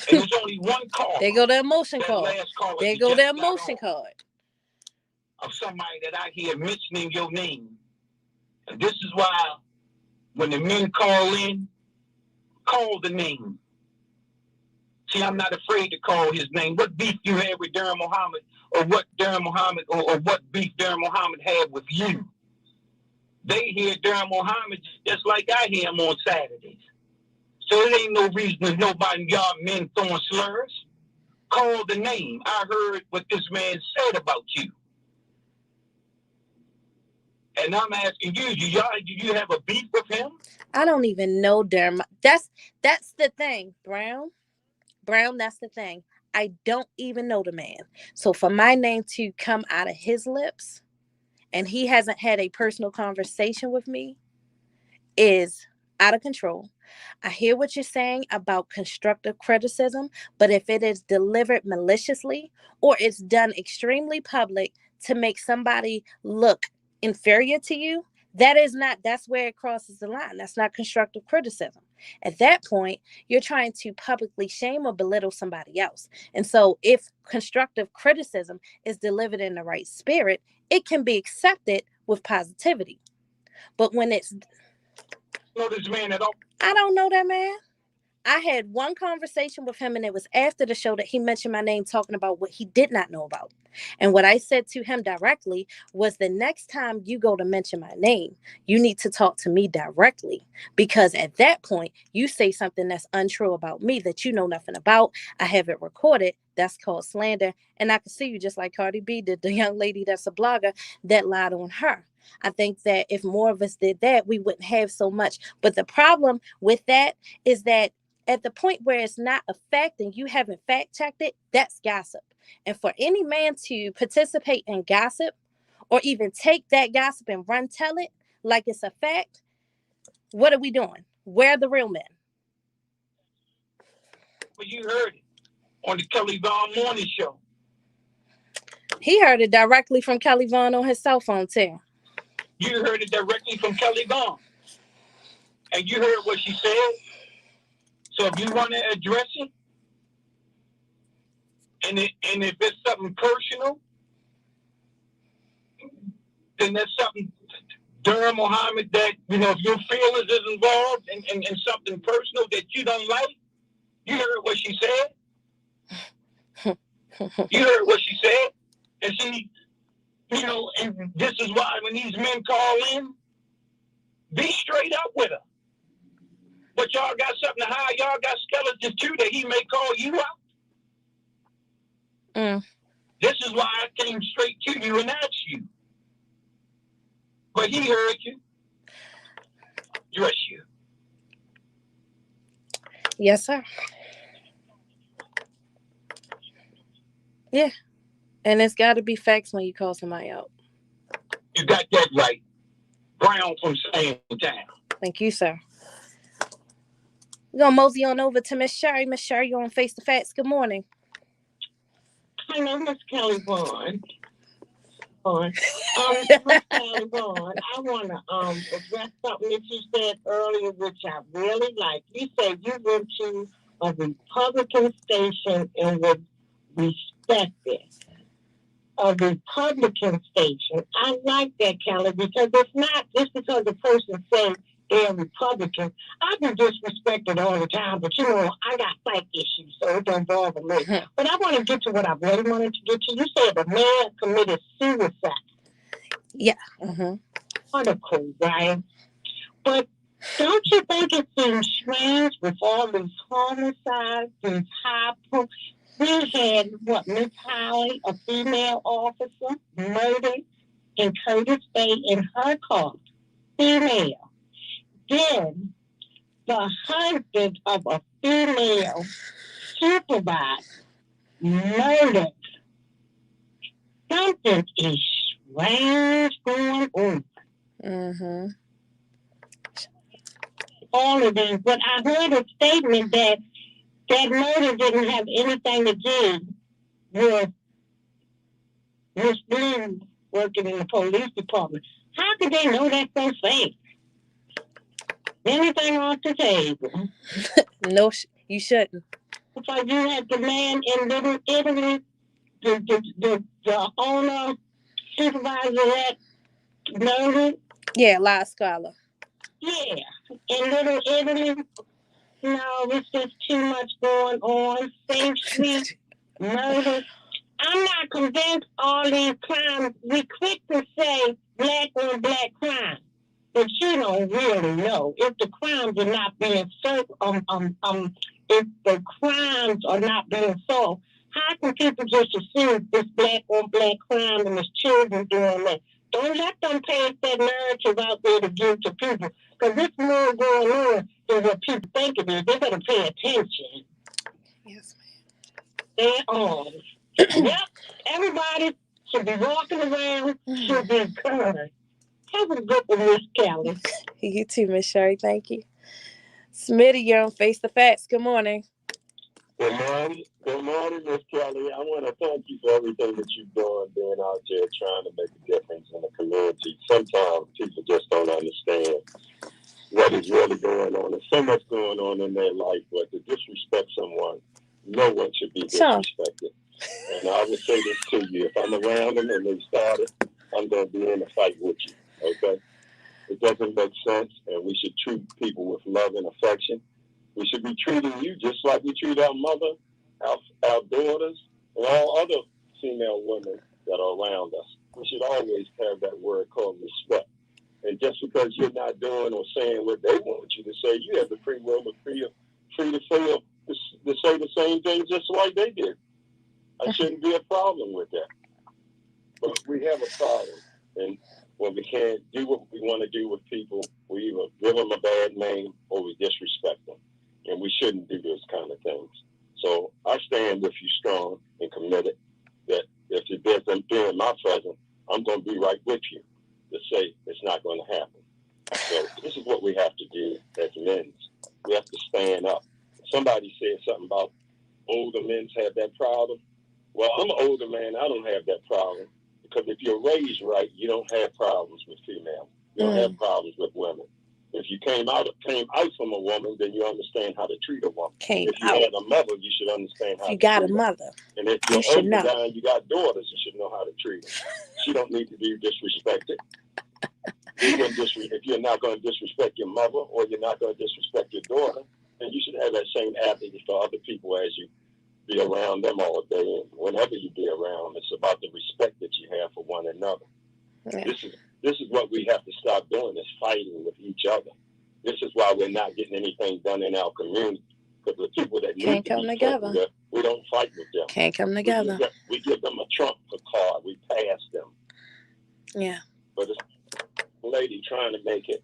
And there's only one card. There go the emotion card. There go the emotion card. Of somebody that I hear mentioning your name. And this is why when the men call in, call the name. See, I'm not afraid to call his name. What beef you had with Darren Muhammad, or what Darren Muhammad, or what beef Darren Muhammad had with you? They hear Darren Muhammad just like I hear him on Saturdays. So it ain't no reason that nobody, y'all men throwing slurs. Call the name. I heard what this man said about you. And I'm asking you, do you have a beef with him? I don't even know Darren. That's the thing, Brown. Brown, that's the thing. I don't even know the man. So for my name to come out of his lips, and he hasn't had a personal conversation with me, is out of control. I hear what you're saying about constructive criticism, but if it is delivered maliciously or it's done extremely public to make somebody look inferior to you, that's where it crosses the line. That's not constructive criticism. At that point, you're trying to publicly shame or belittle somebody else. And so if constructive criticism is delivered in the right spirit, it can be accepted with positivity. But when it's... Know this man at all? I don't know that man. I had one conversation with him, and it was after the show that he mentioned my name, talking about what he did not know about. And what I said to him directly was, the next time you go to mention my name, you need to talk to me directly, because at that point, you say something that's untrue about me that you know nothing about. I have it recorded. That's called slander. And I can see you, just like Cardi B did, the young lady that's a blogger that lied on her. I think that if more of us did that, we wouldn't have so much. But the problem with that is that at the point where it's not a fact and you haven't fact checked it, that's gossip. And for any man to participate in gossip, or even take that gossip and tell it like it's a fact, what are we doing? Where are the real men? Well, you heard it on the Kelly Vaughn Morning Show. He heard it directly from Kelly Vaughn on his cell phone too. You heard it directly from Kelly Vaughn. And you heard what she said. So if you want to address it, and if it's something personal, then that's something, Darren Muhammad, that, if your feelings is involved and something personal that you don't like, you heard what she said. You heard what she said. And see, and this is why when these men call in, be straight up with her. But y'all got something to hide. Y'all got skeletons too that he may call you out. This is why I came straight to you and asked you. But he heard you. Dress you. Yes, sir. Yeah. And it's got to be facts when you call somebody out. You got that right. Brown from Same Town. Thank you, sir. We're going to mosey on over to Miss Sherry. Miss Sherry, you're on Face the Facts. Good morning. Hello, Miss Kelly Vaughn. Miss Kelly Vaughn, I want to address something that you said earlier, which I really like. You said you went to a Republican station and was respected. A Republican station. I like that, Kelly, because it's not just because the person says they're Republican. I've been disrespected all the time, but I got psych issues, so it don't bother me. But I want to get to what I really wanted to get to. You said a man committed suicide. Yeah. Article, right? But don't you think it seems strange with all these homicides, these we had, Miss Holly, a female officer, murdered in Curtis Bay in her car. Female. Then the husband of a female supervisor murdered. Something is strange going on. All of these. But I heard a statement that murder didn't have anything to do with Miss Bloom working in the police department. How could they know that's so safe? Anything off the table? No, you shouldn't. So you had the man in Little Italy, the owner, supervisor that murdered? Yeah, La Scala. Yeah, in Little Italy. No, it's just too much going on. Safety, murder. I'm not convinced all these crimes. We quick to say black on black crime, but you don't really know if the crimes are not being solved. If the crimes are not being solved, how can people just assume it's black on black crime and it's children doing that? Don't let them pass that narrative out there to give to people, because it's more going on than what people think it is. They better pay attention. Yes, ma'am. They're on. Yep, everybody should be walking around, should be encouraged. Have a good one, Miss Kelly. You too, Miss Sherry. Thank you. Smitty, you're on Face the Facts. Good morning. Good morning, Miss Kelly. I want to thank you for everything that you've done, being out there trying to make a difference in the community. Sometimes people just don't understand what is really going on. There's so much going on in their life, but to disrespect someone, no one should be disrespected. And I would say this to you: if I'm around them and they started, I'm going to be in a fight with you. Okay? It doesn't make sense, and we should treat people with love and affection. We should be treating you just like we treat our mother, our daughters, and all other female women that are around us. We should always have that word called respect. And just because you're not doing or saying what they want you to say, you have the free will to free to say the same thing just like they did. I shouldn't be a problem with that. But we have a problem. And when we can't do what we want to do with people, we either give them a bad name or we disrespect them. And we shouldn't do those kind of things. So I stand with you strong and committed that if it doesn't be in my presence, I'm going to be right with you to say it's not going to happen. So this is what we have to do as men. We have to stand up. Somebody said something about older men have that problem. Well, I'm an older man. I don't have that problem. Because if you're raised right, you don't have problems with females. You don't have problems with women. If you came out from a woman, then you understand how to treat a woman. If you had a mother, you should understand how to treat her. You got a mother. And if you're older guy and you got daughters, you should know how to treat them. She don't need to be disrespected. If you're not going to disrespect your mother or you're not going to disrespect your daughter, then you should have that same attitude for other people as you be around them all day. And whenever you be around, it's about the respect that you have for one another. Yeah. This is what we have to stop doing, is fighting with each other. This is why we're not getting anything done in our community. Because the people that can't come together, we don't fight with them. Can't come together. We give them a Trump card. We pass them. Yeah. But this lady trying to make it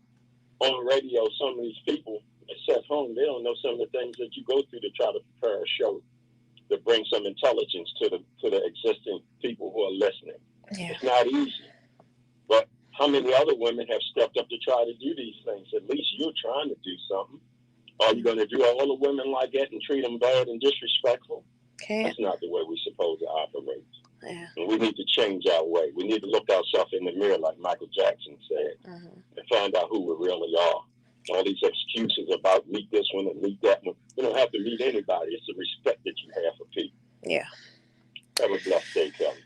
on radio, some of these people at home, they don't know some of the things that you go through to try to prepare a show to bring some intelligence to the existing people who are listening. Yeah. It's not easy. But how many other women have stepped up to try to do these things? At least you're trying to do something. Are you going to do all the women like that and treat them bad and disrespectful? That's not the way we're supposed to operate. Yeah. And we need to change our way. We need to look ourselves in the mirror, like Michael Jackson said, and find out who we really are. All these excuses about meet this one and meet that one. You don't have to meet anybody. It's the respect that you have for people. Yeah. Have a blessed day, Kelly.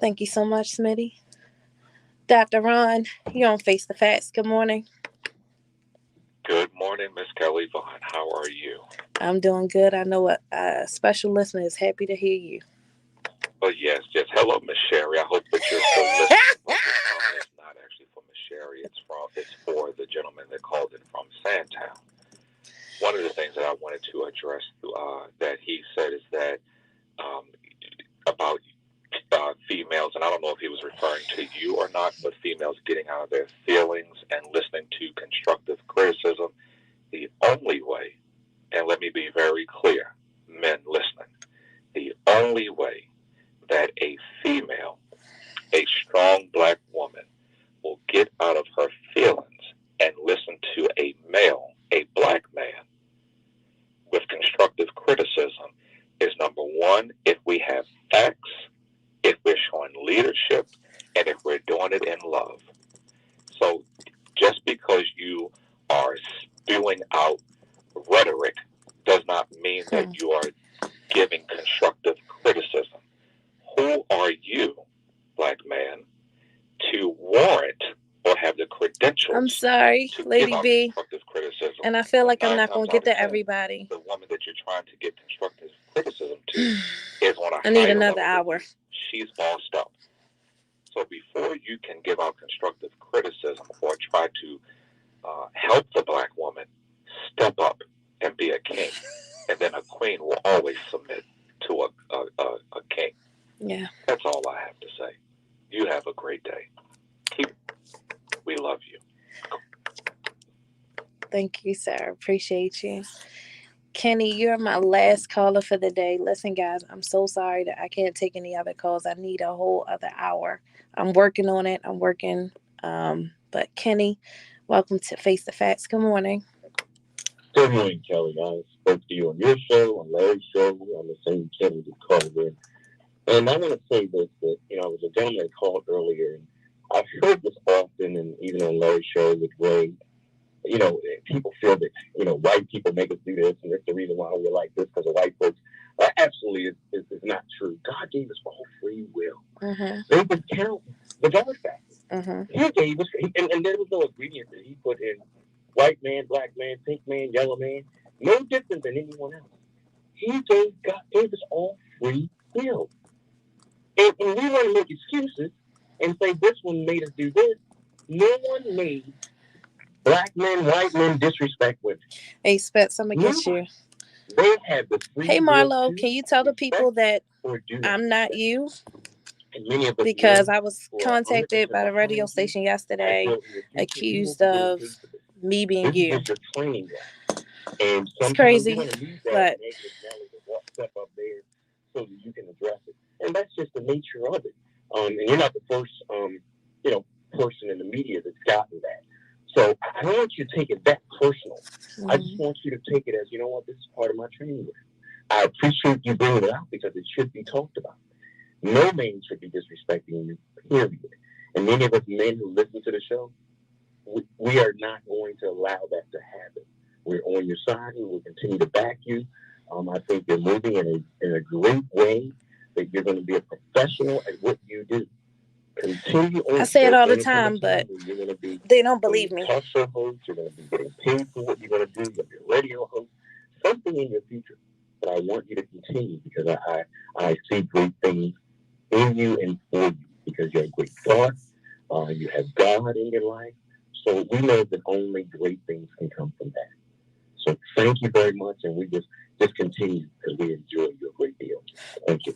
Thank you so much, Smitty. Dr. Ron, you're on Face the Facts. Good morning. Good morning, Miss Kelly Vaughn. How are you? I'm doing good. I know a special listener is happy to hear you. Oh, yes. Hello, Miss Sherry. I hope that you're still listening. It's not actually for Miss Sherry. It's for the gentleman that called in from Sandtown. One of the things that I wanted to address that he said is that about females, and I don't know if he was referring to you or not, but females getting out of their feelings and listening to constructive criticism. The only way, and let me be very clear, men listening, the only way that a female, a strong black woman, will get out of her feelings and listen to a male, a black man, with constructive criticism is, number one, if we have facts, if we're showing leadership, and if we're doing it in love. So just because you are spewing out rhetoric does not mean that you are giving constructive criticism. Who are you, black man, to warrant or have the credentials? I'm sorry, Lady B. Constructive criticism And I feel like I'm 9 not going to times get out of to 10, everybody. The woman that you're trying to get constructive criticism to is on a I need higher another level. hour. She's bossed up. So before you can give out constructive criticism or try to help the black woman, step up and be a king. And then a queen will always submit to a king. Yeah. That's all I have to say. You have a great day. We love you. Thank you, sir. Appreciate you. Kenny, you're my last caller for the day. Listen, guys, I'm so sorry that I can't take any other calls. I need a whole other hour. I'm working on it. But Kenny, welcome to Face the Facts. Good morning. Good morning, Kelly. I spoke to you on your show, on Larry's show. I'm the same Kenny that called in. And I want to say this, that, it was a gentleman that called earlier, and I've heard this often, and even on Larry's show with Ray, people feel that, white people make us do this, and that's the reason why we're like this, because of white folks. Absolutely, it's not true. God gave us all free will. Mm-hmm. They would count the God factor. Mm-hmm. He gave us, and there was no ingredient that he put in white man, black man, pink man, yellow man, no different than anyone else. God gave us all free will. And we want to make excuses and say this one made us do this. No one made black men, white men disrespect women. Hey, Spets, I'm going to get you. They have the free Hey, Marlo, will can you tell the people that I'm not you? Because I was contacted by the radio station yesterday, accused of me being you. It's crazy, but step up there so that you can address it, and that's just the nature of it. And you're not the first, person in the media that's gotten that. So I don't want you to take it that personal. I just want you to take it as, this is part of my training. I appreciate you bringing it out because it should be talked about. No man should be disrespecting you, period. And many of us men who listen to the show, we are not going to allow that to happen. We're on your side. We will continue to back you. I think you're moving in a great way, that you're going to be a professional at what you do. Continue on. I say it all the time, but they don't believe me. Talk show host, you're going to be getting paid for what you're going to do. You're going to be a radio host, something in your future. But I want you to continue because I see great things in you and for you because you're a great thought. You have God in your life. So we know that only great things can come from that. So thank you very much, and we just continue because we enjoy you a great deal. Thank you.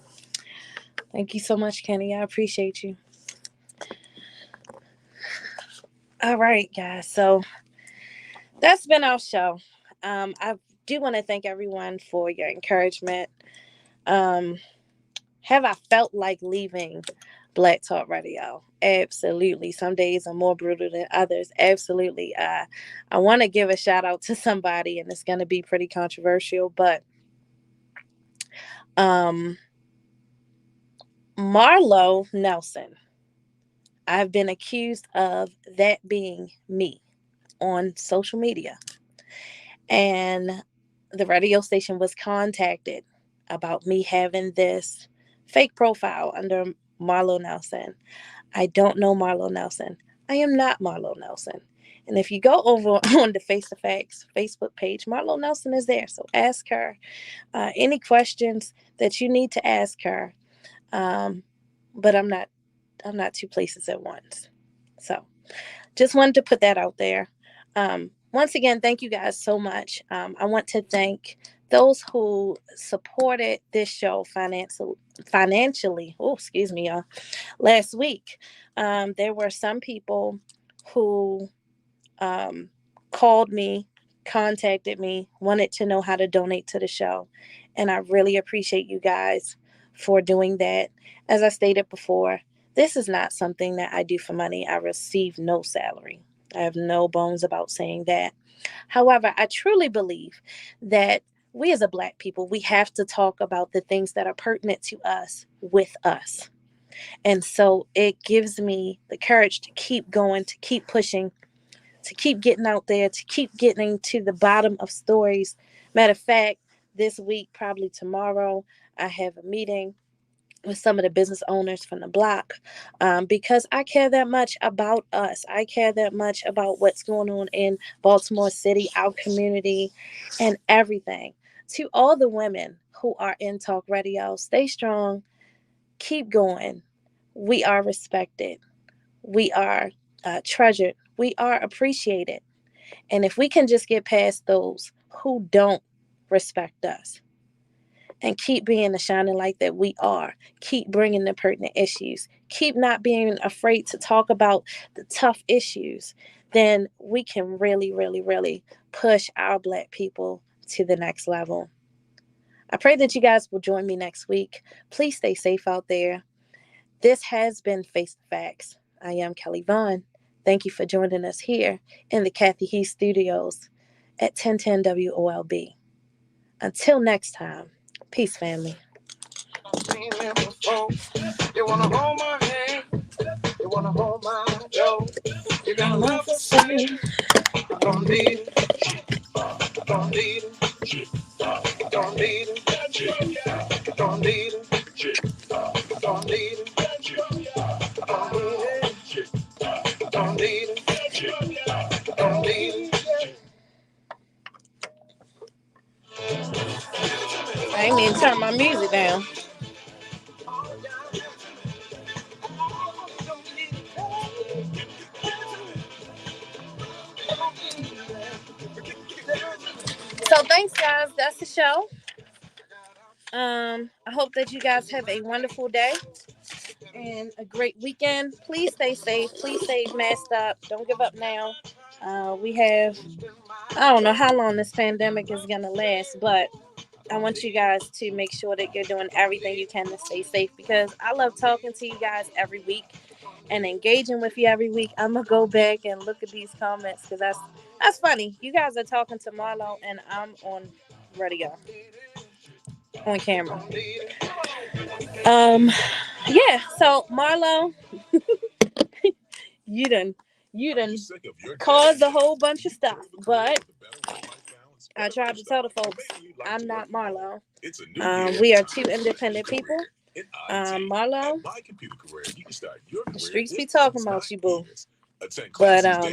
Thank you so much, Kenny. I appreciate you. All right, guys. So that's been our show. I do want to thank everyone for your encouragement. Have I felt like leaving Black Talk Radio? Absolutely. Some days are more brutal than others. Absolutely. I want to give a shout out to somebody, and it's going to be pretty controversial, but Marlo Nelson. I've been accused of that being me on social media. And the radio station was contacted about me having this fake profile under Marlo Nelson. I don't know Marlo Nelson. I am not Marlo Nelson. And if you go over on the Face the Facts Facebook page, Marlo Nelson is there. So ask her any questions that you need to ask her. But I'm not two places at once. So just wanted to put that out there. Once again, thank you guys so much. I want to thank those who supported this show financially. Oh, excuse me, y'all. Last week, there were some people who called me, contacted me, wanted to know how to donate to the show. And I really appreciate you guys for doing that. As I stated before, this is not something that I do for money. I receive no salary. I have no bones about saying that. However, I truly believe that we as a Black people, we have to talk about the things that are pertinent to us with us. And so it gives me the courage to keep going, to keep pushing, to keep getting out there, to keep getting to the bottom of stories. Matter of fact, this week, probably tomorrow, I have a meeting with some of the business owners from the block, because I care that much about us. I care that much about what's going on in Baltimore City, our community, and everything. To all the women who are in talk radio, stay strong, keep going. We are respected. We are treasured. We are appreciated. And if we can just get past those who don't respect us, and keep being the shining light that we are. Keep bringing the pertinent issues. Keep not being afraid to talk about the tough issues. Then we can really, really, really push our Black people to the next level. I pray that you guys will join me next week. Please stay safe out there. This has been Face the Facts. I am Kelly Vaughn. Thank you for joining us here in the Kathy Heath Studios at 1010 WOLB. Until next time. Peace, family. You wanna hold my hand? You wanna hold my toe? You got love to say? I don't need it. I don't need it. I don't need it. I don't need it. I don't need it. I don't need it. I don't need it. I ain't mean to turn my music down. So thanks, guys. That's the show. I hope that you guys have a wonderful day and a great weekend. Please stay safe. Please stay masked up. Don't give up now. We have, I don't know how long this pandemic is going to last, but I want you guys to make sure that you're doing everything you can to stay safe, because I love talking to you guys every week and engaging with you every week. I'm going to go back and look at these comments, because that's funny. You guys are talking to Marlo and I'm on radio, on camera. Yeah, so Marlo, you done caused a whole bunch of stuff, but I tried to tell the folks I'm not Marlo. We are two independent people. Marlo, the streets be talking about you, boo. But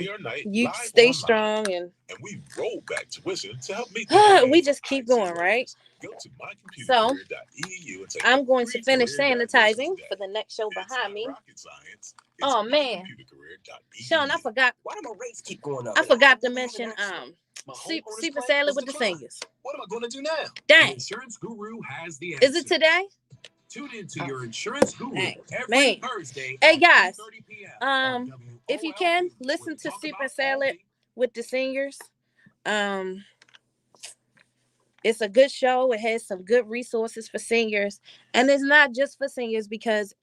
you stay strong, and we roll back tuition to help meet we just keep going, right? So I'm going to finish sanitizing for the next show behind me. Oh man, Sean, I forgot. Why do my rates keep going up? I forgot to mention Super Salad with the Singers. What am I going to do now? Dang. Insurance Guru has the answer. Is it today? Tune into your Insurance Guru every Thursday. Hey guys, if you can listen to Super Salad with the Singers, it's a good show. It has some good resources for seniors, and it's not just for seniors, because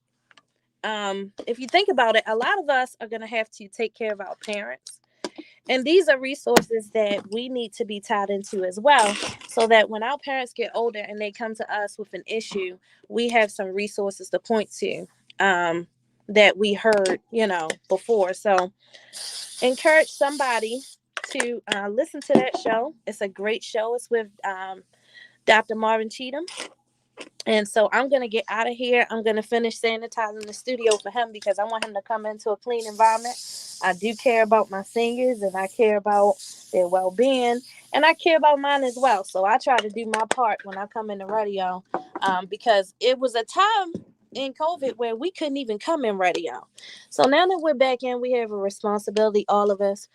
if you think about it, a lot of us are going to have to take care of our parents. And these are resources that we need to be tied into as well, so that when our parents get older and they come to us with an issue, we have some resources to point to that we heard, before. So encourage somebody to listen to that show. It's a great show. It's with Dr. Marvin Cheatham. And so I'm going to get out of here. I'm going to finish sanitizing the studio for him, because I want him to come into a clean environment. I do care about my seniors, and I care about their well-being, and I care about mine as well. So I try to do my part when I come in the radio, because it was a time in COVID where we couldn't even come in radio. So now that we're back in, we have a responsibility, all of us.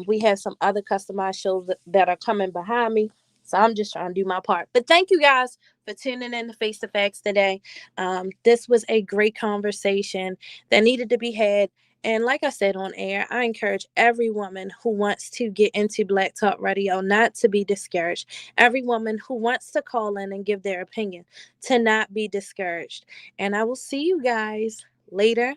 We have some other customized shows that are coming behind me. So I'm just trying to do my part. But thank you guys for tuning in to Face the Facts today. This was a great conversation that needed to be had. And like I said on air, I encourage every woman who wants to get into Black Talk Radio not to be discouraged. Every woman who wants to call in and give their opinion to not be discouraged. And I will see you guys later.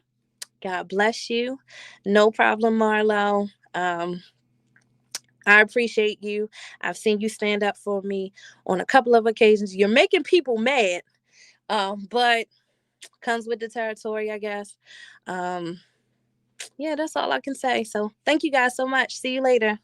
God bless you. No problem, Marlo. I appreciate you. I've seen you stand up for me on a couple of occasions. You're making people mad, but comes with the territory, I guess. Yeah, that's all I can say. So thank you guys so much. See you later.